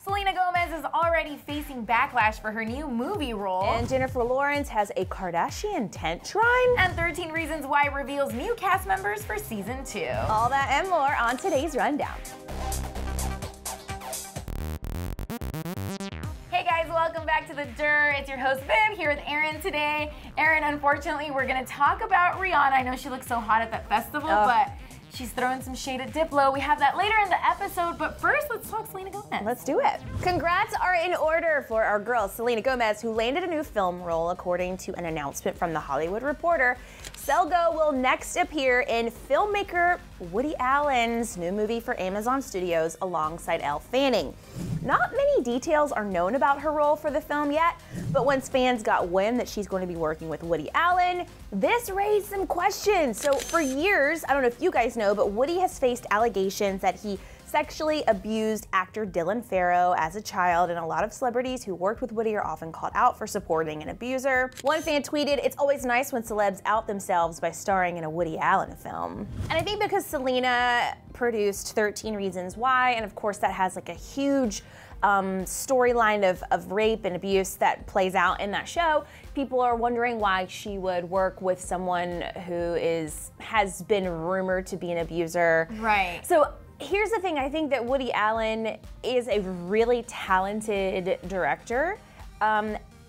Selena Gomez is already facing backlash for her new movie role. And Jennifer Lawrence has a Kardashian tent shrine. And 13 Reasons Why reveals new cast members for season 2. All that and more on today's rundown. Hey guys, welcome back to The Dirt. It's your host Viv here with Erin today. Erin, unfortunately, we're gonna talk about Rihanna. I know she looks so hot at that festival, but she's throwing some shade at Diplo. We have that later in the episode, but first, let's talk Selena Gomez. Let's do it. Congrats are in order for our girl, Selena Gomez, who landed a new film role according to an announcement from The Hollywood Reporter. Selgo will next appear in filmmaker Woody Allen's new movie for Amazon Studios alongside Elle Fanning. Not many details are known about her role for the film yet, but once fans got wind that she's going to be working with Woody Allen, this raised some questions. So for years, I don't know if you guys know, but Woody has faced allegations that he sexually abused actor Dylan Farrow as a child, and a lot of celebrities who worked with Woody are often called out for supporting an abuser. One fan tweeted, "It's always nice when celebs out themselves by starring in a Woody Allen film." And I think because Selena produced 13 Reasons Why, and of course that has like a huge storyline of rape and abuse that plays out in that show, people are wondering why she would work with someone who has been rumored to be an abuser. Right. So here's the thing, I think that Woody Allen is a really talented director.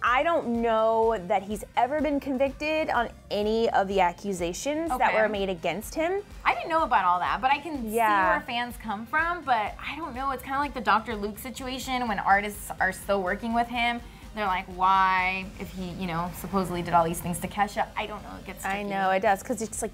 I don't know that he's ever been convicted on any of the accusations that were made against him. I didn't know about all that, but I can see where fans come from, but I don't know, it's kind of like the Dr. Luke situation when artists are still working with him. They're like, why, if he, you know, supposedly did all these things to Kesha? I don't know, it gets tricky. I know, it does, because it's like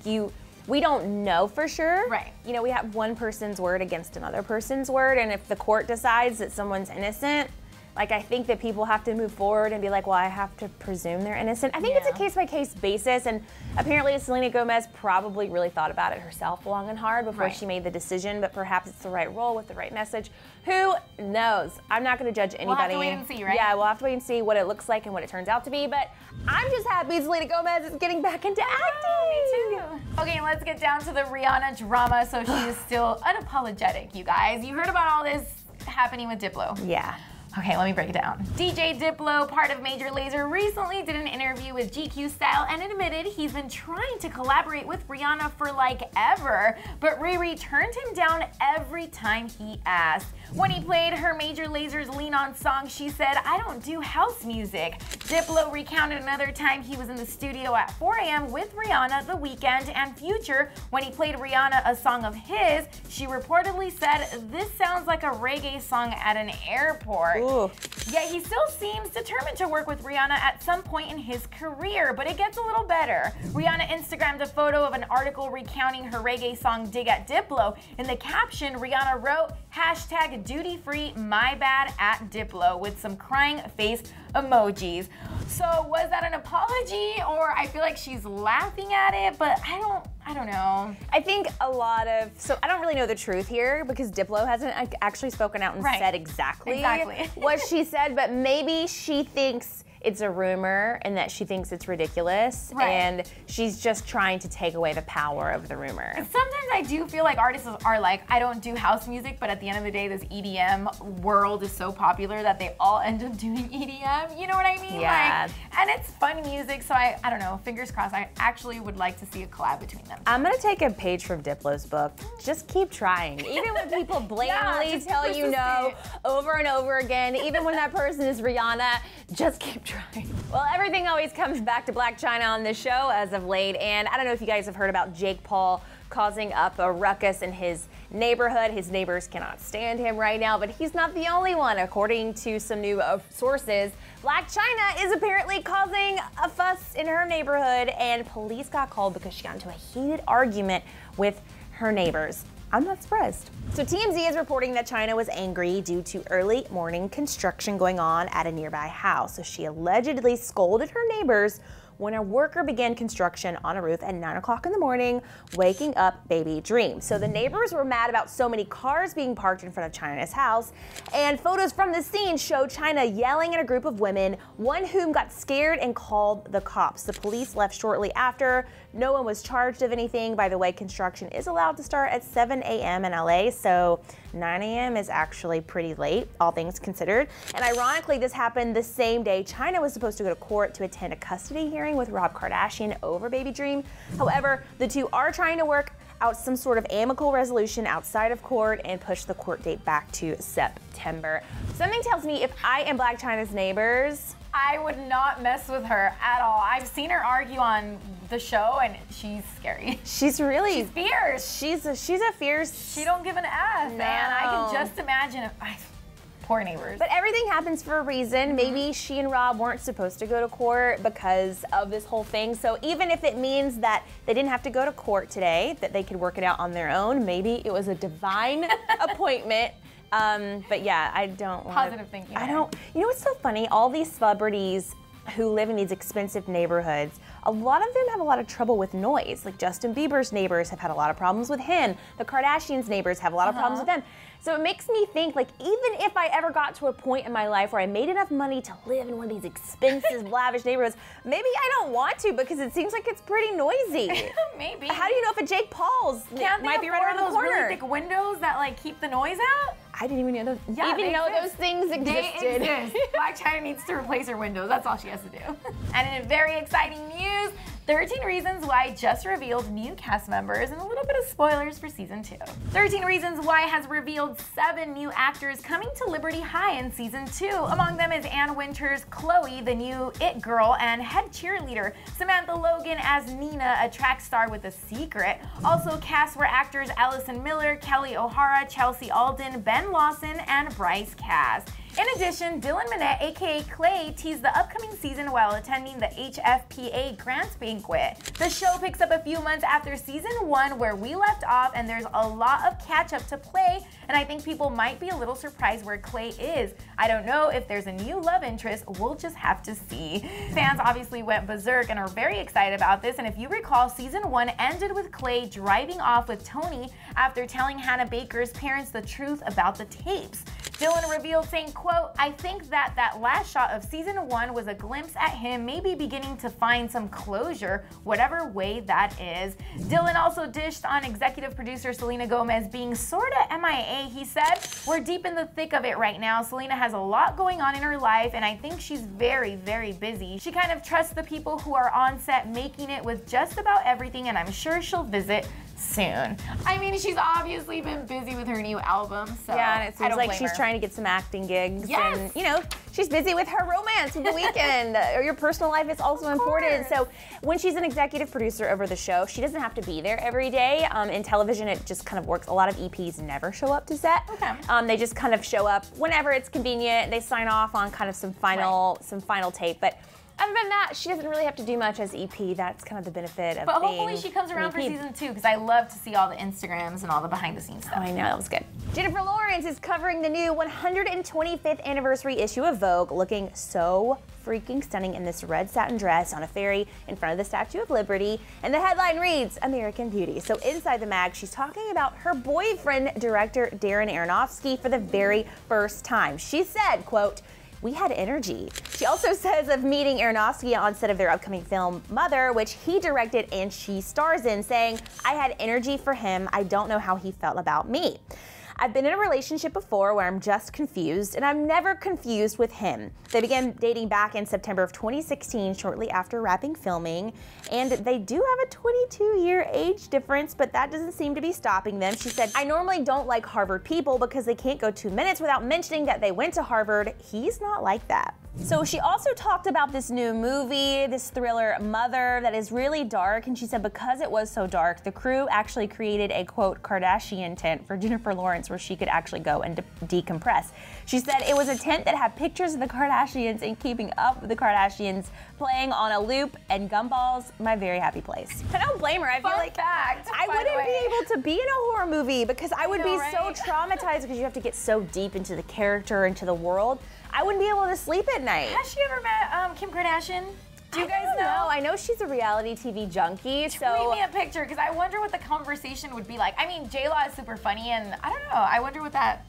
we don't know for sure. Right. You know, we have one person's word against another person's word, and if the court decides that someone's innocent, like, I think that people have to move forward and be like, well, I have to presume they're innocent. I think it's a case-by-case basis, and apparently Selena Gomez probably really thought about it herself long and hard before she made the decision, but perhaps it's the right role with the right message. Who knows? I'm not going to judge anybody. We'll have to wait and see, right? Yeah, we'll have to wait and see what it looks like and what it turns out to be, but I'm just happy Selena Gomez is getting back into acting. Me too. Okay, let's get down to the Rihanna drama. So she is still unapologetic, you guys. You heard about all this happening with Diplo. Yeah. Okay, let me break it down. DJ Diplo, part of Major Lazer, recently did an interview with GQ Style and admitted he's been trying to collaborate with Rihanna for like ever, but Riri turned him down every time he asked. When he played her Major Lazer's Lean On song, she said, "I don't do house music." Diplo recounted another time he was in the studio at 4 a.m. with Rihanna, The Weeknd, and Future. When he played Rihanna a song of his, she reportedly said, "This sounds like a reggae song at an airport." Ooh. Yet he still seems determined to work with Rihanna at some point in his career, but it gets a little better. Rihanna Instagrammed a photo of an article recounting her reggae song Dig at Diplo. In the caption, Rihanna wrote, #duty-free my bad at Diplo with some crying face emojis. So was that an apology, or I feel like she's laughing at it, but I don't know. I think so I don't really know the truth here because Diplo hasn't actually spoken out and said exactly what she said, but maybe she thinks it's a rumor and that she thinks it's ridiculous, and she's just trying to take away the power of the rumor. Sometimes I do feel like artists are like, I don't do house music, but at the end of the day, this EDM world is so popular that they all end up doing EDM, you know what I mean? Yeah. Like, and it's fun music, so I don't know, fingers crossed. I actually would like to see a collab between them. I'm gonna take a page from Diplo's book. Just keep trying. Even when people blatantly tell you no over and over again, even when that person is Rihanna, just keep trying. Well, everything always comes back to Blac Chyna on this show as of late, and I don't know if you guys have heard about Jake Paul causing up a ruckus in his neighborhood. His neighbors cannot stand him right now, but he's not the only one. According to some new sources, Blac Chyna is apparently causing a fuss in her neighborhood, and police got called because she got into a heated argument with her neighbors. I'm not surprised. So TMZ is reporting that Chyna was angry due to early morning construction going on at a nearby house. So she allegedly scolded her neighbors when a worker began construction on a roof at 9 o'clock in the morning, waking up baby Dream. So the neighbors were mad about so many cars being parked in front of Chyna's house, and photos from the scene show Chyna yelling at a group of women, one whom got scared and called the cops. The police left shortly after. No one was charged of anything. By the way, construction is allowed to start at 7 a.m. in LA, so 9 a.m. is actually pretty late, all things considered. And ironically, this happened the same day China was supposed to go to court to attend a custody hearing with Rob Kardashian over Baby Dream. However, the two are trying to work out some sort of amicable resolution outside of court and push the court date back to September. Something tells me if I am Blac Chyna's neighbors, I would not mess with her at all. I've seen her argue on the show, and she's scary. She's fierce. She's a fierce. She don't give an F, man. I can just imagine. Poor neighbors. But everything happens for a reason. Maybe she and Rob weren't supposed to go to court because of this whole thing. So even if it means that they didn't have to go to court today, that they could work it out on their own, maybe it was a divine appointment. But yeah, I don't want positive thinking. I don't. You know what's so funny? All these celebrities who live in these expensive neighborhoods, a lot of them have a lot of trouble with noise. Like Justin Bieber's neighbors have had a lot of problems with him. The Kardashians' neighbors have a lot of problems with them. So it makes me think, like, even if I ever got to a point in my life where I made enough money to live in one of these expensive, lavish neighborhoods, maybe I don't want to because it seems like it's pretty noisy. Maybe. How do you know if a Jake Paul's might be right around the corner? Those really thick windows that like keep the noise out? I didn't even know those. Yeah, even know those things existed. They exist. Blac Chyna needs to replace her windows. That's all she has to do. And in very exciting news, 13 Reasons Why just revealed new cast members and a little bit of spoilers for season 2. 13 Reasons Why has revealed 7 new actors coming to Liberty High in season 2. Among them is Ann Wintour's Chloe, the new It Girl and head cheerleader, Samantha Logan as Nina, a track star with a secret. Also cast were actors Allison Miller, Kelly O'Hara, Chelsea Alden, Ben Lawson, and Bryce Cass. In addition, Dylan Minnette, aka Clay, teased the upcoming season while attending the HFPA Grants Banquet. The show picks up a few months after season 1 where we left off, and there's a lot of catch-up to play, and I think people might be a little surprised where Clay is. I don't know if there's a new love interest, we'll just have to see. Fans obviously went berserk and are very excited about this, and if you recall, season 1 ended with Clay driving off with Tony after telling Hannah Baker's parents the truth about the tapes. Dylan revealed saying, quote, "I think that last shot of season 1 was a glimpse at him maybe beginning to find some closure, whatever way that is." Dylan also dished on executive producer Selena Gomez being sorta MIA. He said, "We're deep in the thick of it right now. Selena has a lot going on in her life, and I think she's very, very busy. She kind of trusts the people who are on set making it with just about everything, and I'm sure she'll visit soon." I mean, she's obviously been busy with her new album, so yeah, and it seems like she's trying to get some acting gigs. Yes. And, you know, she's busy with her romance with The Weeknd. Your personal life is also important. So when she's an executive producer over the show, she doesn't have to be there every day. In television, it just kind of works. A lot of EPs never show up to set. Okay. They just kind of show up whenever it's convenient. They sign off on kind of some final tape, but other than that, she doesn't really have to do much as EP. That's kind of the benefit of being But hopefully she comes around for season 2, because I love to see all the Instagrams and all the behind-the-scenes stuff. Oh, I know, that was good. Jennifer Lawrence is covering the new 125th anniversary issue of Vogue, looking so freaking stunning in this red satin dress on a ferry in front of the Statue of Liberty. And the headline reads, American Beauty. So inside the mag, she's talking about her boyfriend, director Darren Aronofsky, for the very first time. She said, quote, "We had energy." She also says of meeting Aronofsky on set of their upcoming film Mother, which he directed and she stars in, saying, "I had energy for him. I don't know how he felt about me. I've been in a relationship before where I'm just confused, and I'm never confused with him." They began dating back in September of 2016, shortly after wrapping filming, and they do have a 22-year age difference, but that doesn't seem to be stopping them. She said, "I normally don't like Harvard people because they can't go 2 minutes without mentioning that they went to Harvard. He's not like that." So she also talked about this new movie, this thriller Mother, that is really dark, and she said because it was so dark, the crew actually created a, quote, Kardashian tent for Jennifer Lawrence where she could actually go and decompress. She said it was a tent that had pictures of the Kardashians and Keeping Up with the Kardashians playing on a loop, and Gumballs, my very happy place. I don't blame her. I feel like I wouldn't be able to be in a horror movie because I would be so traumatized because you have to get so deep into the character, into the world. I wouldn't be able to sleep at night. Has she ever met Kim Kardashian? Do you guys know? I know she's a reality TV junkie, so... Tweet me a picture, because I wonder what the conversation would be like. I mean, J-Law is super funny, and I don't know, I wonder what that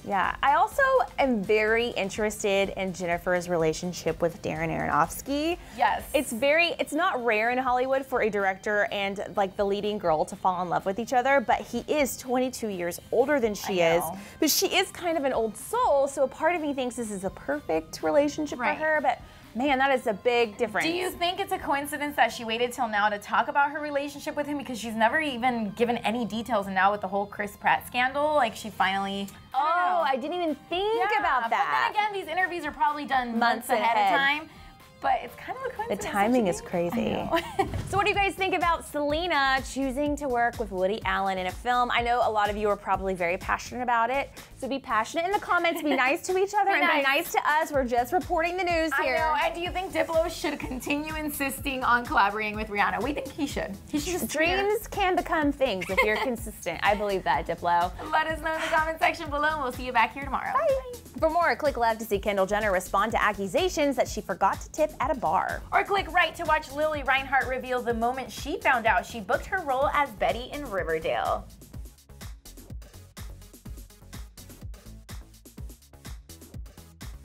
Yeah, I also am very interested in Jennifer's relationship with Darren Aronofsky. Yes. It's not rare in Hollywood for a director and like the leading girl to fall in love with each other, but he is 22 years older than she is. But she is kind of an old soul, so a part of me thinks this is a perfect relationship for her, but man, that is a big difference. Do you think it's a coincidence that she waited till now to talk about her relationship with him, because she's never even given any details, and now with the whole Chris Pratt scandal, like she finally... I didn't even think about that. But then again, these interviews are probably done months ahead of time. But it's kind of a coincidence. The timing is crazy. So what do you guys think about Selena choosing to work with Woody Allen in a film? I know a lot of you are probably very passionate about it. So be passionate in the comments, be nice to each other, and be nice to us. We're just reporting the news here. I know. And do you think Diplo should continue insisting on collaborating with Rihanna? We think he should. He should just Dreams can become things if you're consistent. I believe that, Diplo. Let us know in the comment section below, and we'll see you back here tomorrow. Bye. For more, click left to see Kendall Jenner respond to accusations that she forgot to tip at a bar. Or click right to watch Lily Reinhart reveal the moment she found out she booked her role as Betty in Riverdale.